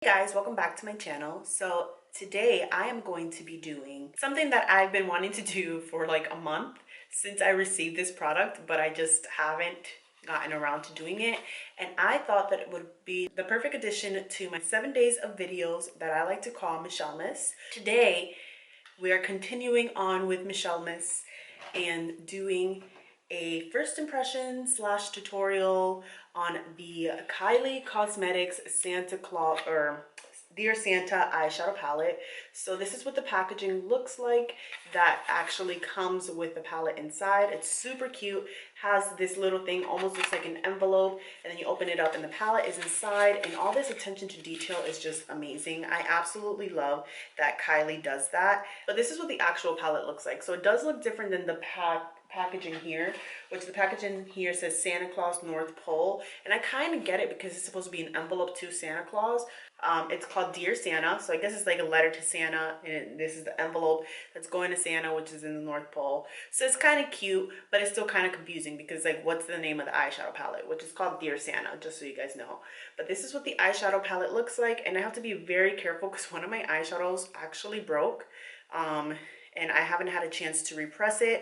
guys, welcome back to my channel. So today I am going to be doing something that I've been wanting to do for like a month since I received this product, but I just haven't gotten around to doing it. And I thought that it would be the perfect addition to my 7 days of videos that I like to call Michellemas. Today we are continuing on with Michellemas and doing a first impression slash tutorial on the Kylie Cosmetics Santa Claus or Dear Santa eyeshadow palette. So this is what the packaging looks like. That actually comes with the palette inside. It's super cute, has this little thing, almost looks like an envelope, and then you open it up and the palette is inside, and all this attention to detail is just amazing. I absolutely love that Kylie does that. But this is what the actual palette looks like. So it does look different than the packaging here, which the packaging here says Santa Claus North Pole, and I kind of get it because it's supposed to be an envelope to Santa Claus. It's called Dear Santa, so I guess it's like a letter to Santa, and this is the envelope that's going to Santa, which is in the North Pole. So it's kind of cute, but it's still kind of confusing because like, what's the name of the eyeshadow palette, which is called Dear Santa, just so you guys know. But this is what the eyeshadow palette looks like, and I have to be very careful because one of my eyeshadows actually broke, and I haven't had a chance to repress it.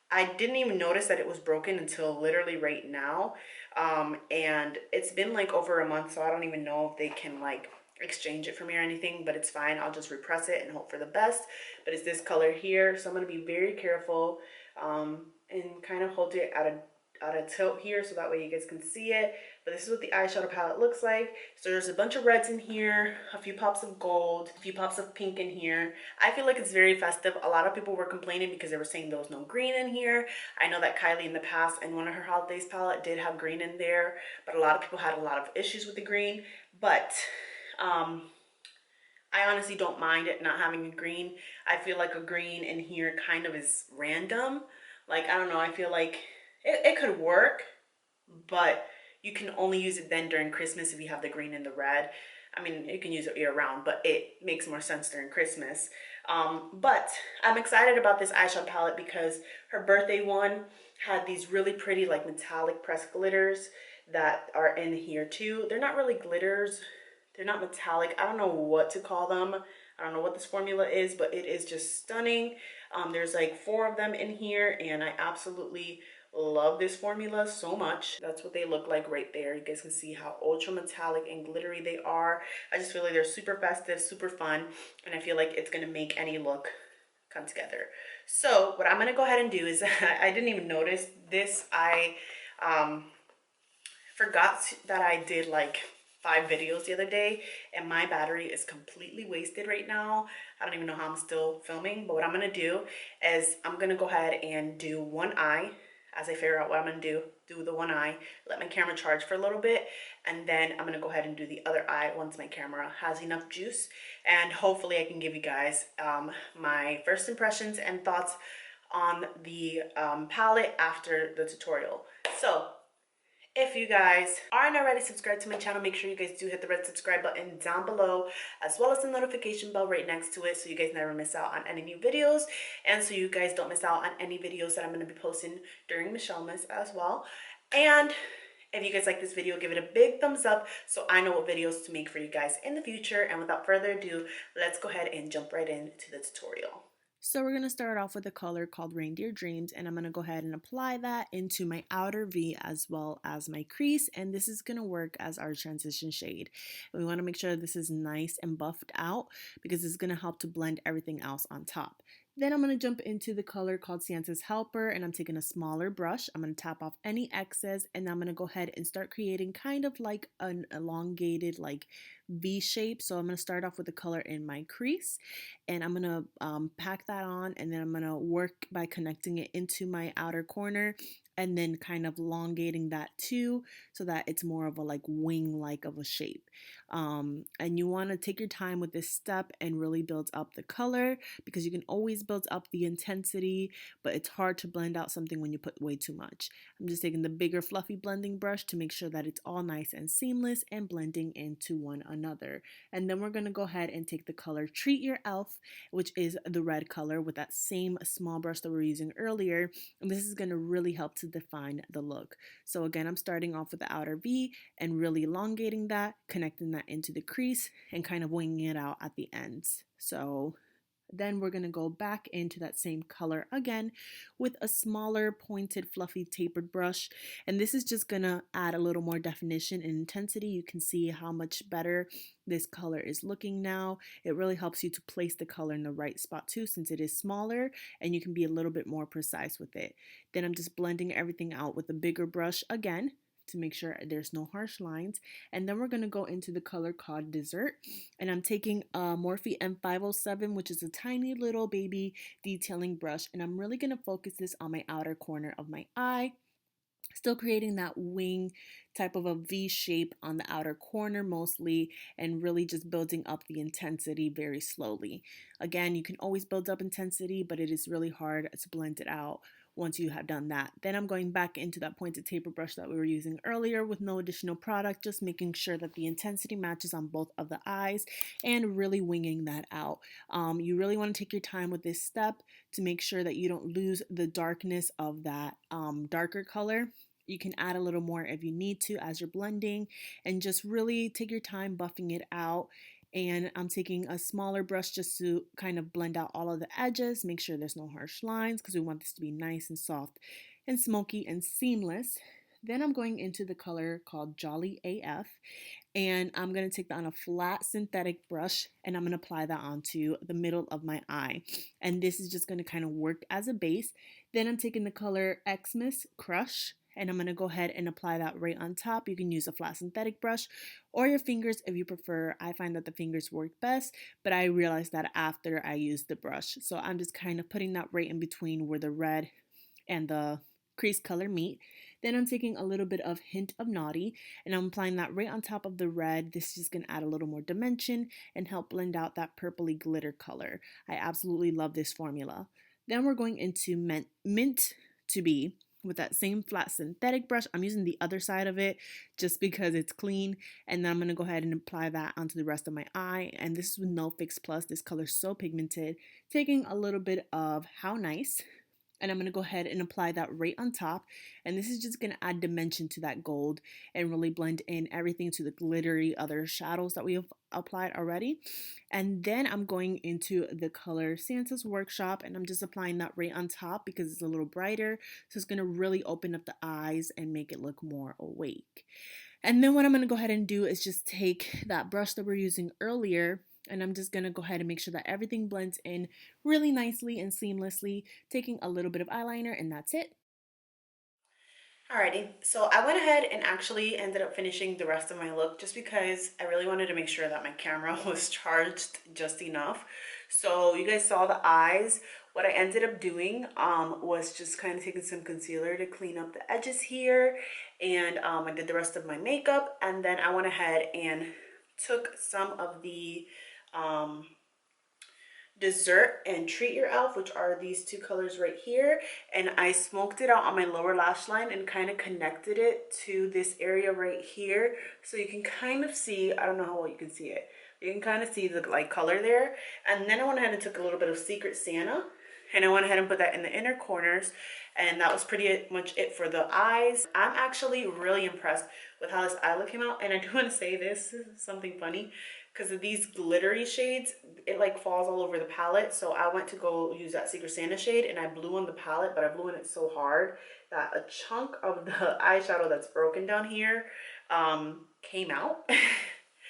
I didn't even notice that it was broken until literally right now. And it's been like over a month, so I don't even know if they can like exchange it for me or anything, but it's fine. I'll just repress it and hope for the best. But it's this color here, so I'm going to be very careful and kind of hold it at a tilt here so that way you guys can see it. But this is what the eyeshadow palette looks like. So there's a bunch of reds in here, a few pops of gold, a few pops of pink in here. I feel like it's very festive. A lot of people were complaining because they were saying there was no green in here. I know that Kylie in the past in one of her holidays palette did have green in there, but a lot of people had a lot of issues with the green. But I honestly don't mind it not having a green. I feel like a green in here kind of is random. Like, I don't know, I feel like it could work, but you can only use it then during Christmas if you have the green and the red. I mean, you can use it year round, but it makes more sense during Christmas. But I'm excited about this eyeshadow palette because her birthday one had these really pretty like metallic pressed glitters that are in here too. They're not really glitters. They're not metallic. I don't know what to call them. I don't know what this formula is, but it is just stunning. There's like 4 of them in here, and I absolutely love this formula so much. That's what they look like right there. You guys can see how ultra metallic and glittery they are. I just feel like they're super festive, super fun, and I feel like it's gonna make any look come together. So what I'm gonna go ahead and do is I didn't even notice this. I forgot that I did like 5 videos the other day, and my battery is completely wasted right now. I don't even know how I'm still filming, but what I'm gonna do is I'm gonna go ahead and do one eye. As I figure out what I'm gonna do the one eye, let my camera charge for a little bit, and then I'm gonna go ahead and do the other eye once my camera has enough juice, and hopefully I can give you guys my first impressions and thoughts on the palette after the tutorial. So if you guys aren't already subscribed to my channel, make sure you guys do hit the red subscribe button down below, as well as the notification bell right next to it, so you guys never miss out on any new videos, and so you guys don't miss out on any videos that I'm going to be posting during Michellemas as well. And if you guys like this video, give it a big thumbs up so I know what videos to make for you guys in the future. And without further ado, let's go ahead and jump right into the tutorial. So we're going to start off with a color called Reindeer Dreams, and I'm going to go ahead and apply that into my outer V as well as my crease, and this is going to work as our transition shade. And we want to make sure this is nice and buffed out because it's going to help to blend everything else on top. Then I'm going to jump into the color called Santa's Helper, and I'm taking a smaller brush. I'm going to tap off any excess, and I'm going to go ahead and start creating kind of like an elongated like V shape. So I'm going to start off with the color in my crease, and I'm going to pack that on, and then I'm going to work by connecting it into my outer corner and then kind of elongating that too so that it's more of a like wing like of a shape. And you want to take your time with this step and really build up the color, because you can always build up the intensity, but it's hard to blend out something when you put way too much. I'm just taking the bigger fluffy blending brush to make sure that it's all nice and seamless and blending into one another. And then we're going to go ahead and take the color Treat Your Elf, which is the red color, with that same small brush that we were using earlier, and this is going to really help to define the look. So again, I'm starting off with the outer V and really elongating that, connecting connecting that into the crease and kind of winging it out at the ends. So then we're going to go back into that same color again with a smaller, pointed, fluffy, tapered brush. And this is just going to add a little more definition and intensity. You can see how much better this color is looking now. It really helps you to place the color in the right spot too, since it is smaller and you can be a little bit more precise with it. Then I'm just blending everything out with a bigger brush again to make sure there's no harsh lines. And then we're going to go into the color called Dessert. And I'm taking a Morphe M507, which is a tiny little baby detailing brush. And I'm really going to focus this on my outer corner of my eye. Still creating that wing type of a V shape on the outer corner mostly, and really just building up the intensity very slowly. Again, you can always build up intensity, but it is really hard to blend it out once you have done that. Then I'm going back into that pointed taper brush that we were using earlier with no additional product, just making sure that the intensity matches on both of the eyes and really winging that out. You really want to take your time with this step to make sure that you don't lose the darkness of that darker color. You can add a little more if you need to as you're blending, and just really take your time buffing it out. And I'm taking a smaller brush just to kind of blend out all of the edges, make sure there's no harsh lines because we want this to be nice and soft and smoky and seamless. Then I'm going into the color called Jolly AF, and I'm going to take that on a flat synthetic brush and I'm going to apply that onto the middle of my eye. And this is just going to kind of work as a base. Then I'm taking the color Xmas Crush and I'm going to go ahead and apply that right on top. You can use a flat synthetic brush or your fingers if you prefer. I find that the fingers work best, but I realized that after I used the brush. So I'm just kind of putting that right in between where the red and the crease color meet. Then I'm taking a little bit of Hint of Naughty and I'm applying that right on top of the red. This is just going to add a little more dimension and help blend out that purpley glitter color. I absolutely love this formula. Then we're going into Mint to Be with that same flat synthetic brush. I'm using the other side of it just because it's clean. And then I'm going to go ahead and apply that onto the rest of my eye. And this is with no Fix Plus. This color is so pigmented. Taking a little bit of How Nice. And I'm going to go ahead and apply that right on top. And this is just going to add dimension to that gold and really blend in everything to the glittery other shadows that we have applied already. And then I'm going into the color Santa's Workshop and I'm just applying that right on top because it's a little brighter. So it's going to really open up the eyes and make it look more awake. And then what I'm going to go ahead and do is just take that brush that we're using earlier and I'm just going to go ahead and make sure that everything blends in really nicely and seamlessly, taking a little bit of eyeliner, and that's it. Alrighty, so I went ahead and actually ended up finishing the rest of my look just because I really wanted to make sure that my camera was charged just enough. So you guys saw the eyes. What I ended up doing was just kind of taking some concealer to clean up the edges here. And I did the rest of my makeup. And then I went ahead and took some of the Dessert and Treat Your Elf, which are these two colors right here, and I smoked it out on my lower lash line and kind of connected it to this area right here, so you can kind of see, I don't know how well you can see it, you can kind of see the like color there. And then I went ahead and took a little bit of Secret Santa and I went ahead and put that in the inner corners, and that was pretty much it for the eyes. I'm actually really impressed with how this eye look came out, and I do want to say this is something funny because of these glittery shades, it like falls all over the palette. So I went to go use that Secret Santa shade and I blew on the palette, but I blew on it so hard that a chunk of the eyeshadow that's broken down here came out.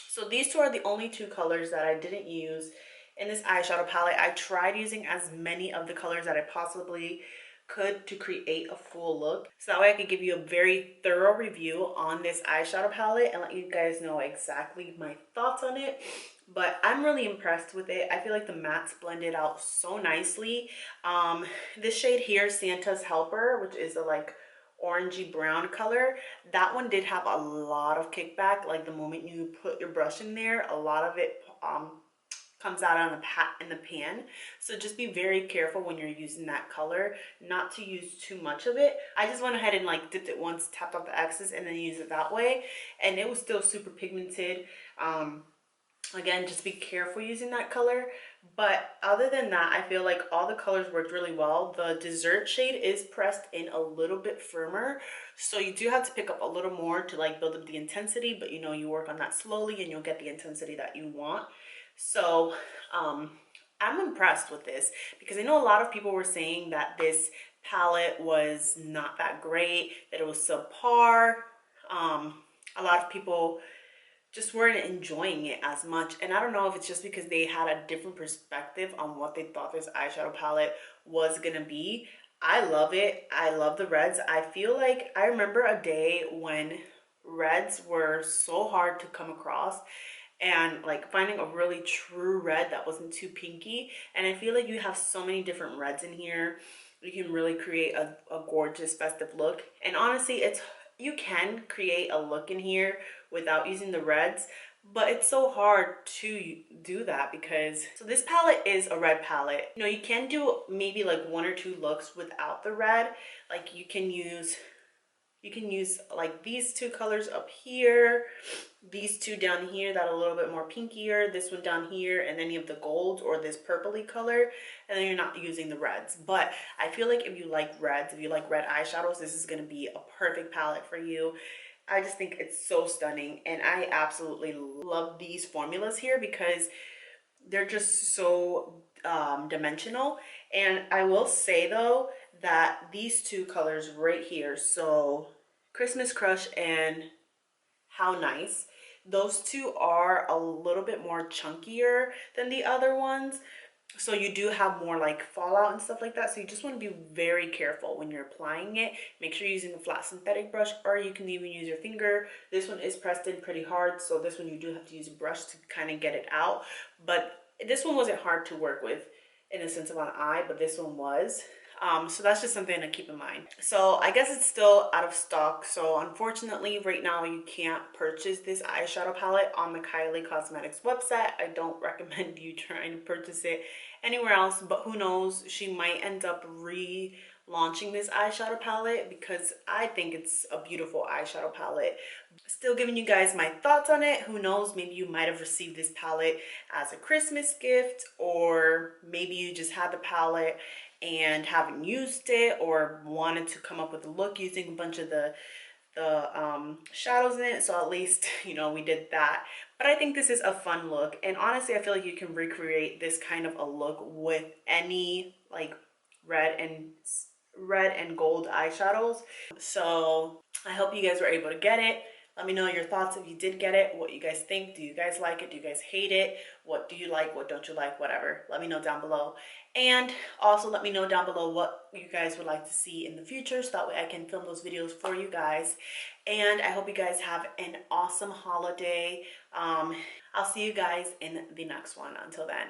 So these two are the only two colors that I didn't use in this eyeshadow palette. I tried using as many of the colors that I possibly could to create a full look, so that way I could give you a very thorough review on this eyeshadow palette and let you guys know exactly my thoughts on it. But I'm really impressed with it. I feel like the mattes blended out so nicely. This shade here, Santa's Helper, which is a like orangey brown color, that one did have a lot of kickback. Like the moment you put your brush in there, a lot of it comes out on in the pan. So just be very careful when you're using that color not to use too much of it. I just went ahead and like dipped it once, tapped off the excess, and then used it that way, and it was still super pigmented. Again, just be careful using that color. But other than that, I feel like all the colors worked really well. The dessert shade is pressed in a little bit firmer, so you do have to pick up a little more to like build up the intensity, but you know, you work on that slowly and you'll get the intensity that you want. So I'm impressed with this because I know a lot of people were saying that this palette was not that great, that it was subpar. A lot of people just weren't enjoying it as much. And I don't know if it's just because they had a different perspective on what they thought this eyeshadow palette was gonna be. I love it. I love the reds. I feel like I remember a day when reds were so hard to come across, and like finding a really true red that wasn't too pinky. And I feel like you have so many different reds in here. You can really create a gorgeous festive look. And honestly, it's you can create a look in here without using the reds, but it's so hard to do that because so this palette is a red palette. You know, you can do maybe like one or two looks without the red. Like you can use like these two colors up here, these two down here that are a little bit more pinkier, this one down here, and then you have the gold or this purpley color, and then you're not using the reds. But I feel like if you like reds, if you like red eyeshadows, this is going to be a perfect palette for you. I just think it's so stunning, and I absolutely love these formulas here because they're just so dimensional. And I will say though that these two colors right here, so Christmas Crush and How Nice, those two are a little bit more chunkier than the other ones, so you do have more like fallout and stuff like that. So you just want to be very careful when you're applying it. Make sure you're using a flat synthetic brush, or you can even use your finger. This one is pressed in pretty hard, so this one you do have to use a brush to kind of get it out. But this one wasn't hard to work with in a sense of an eye, but this one was. So that's just something to keep in mind. So I guess it's still out of stock. So unfortunately, right now you can't purchase this eyeshadow palette on the Kylie Cosmetics website. I don't recommend you trying to purchase it anywhere else, but who knows, she might end up relaunching this eyeshadow palette because I think it's a beautiful eyeshadow palette. Still giving you guys my thoughts on it. Who knows, maybe you might have received this palette as a Christmas gift, or maybe you just had the palette and haven't used it or wanted to come up with a look using a bunch of the shadows in it. So at least, you know, we did that. But I think this is a fun look, and honestly I feel like you can recreate this kind of a look with any like red and gold eyeshadows. So I hope you guys were able to get it. Let me know your thoughts if you did get it, what you guys think. Do you guys like it? Do you guys hate it? What do you like? What don't you like? Whatever. Let me know down below. And also let me know down below what you guys would like to see in the future, so that way I can film those videos for you guys. And I hope you guys have an awesome holiday. I'll see you guys in the next one. Until then.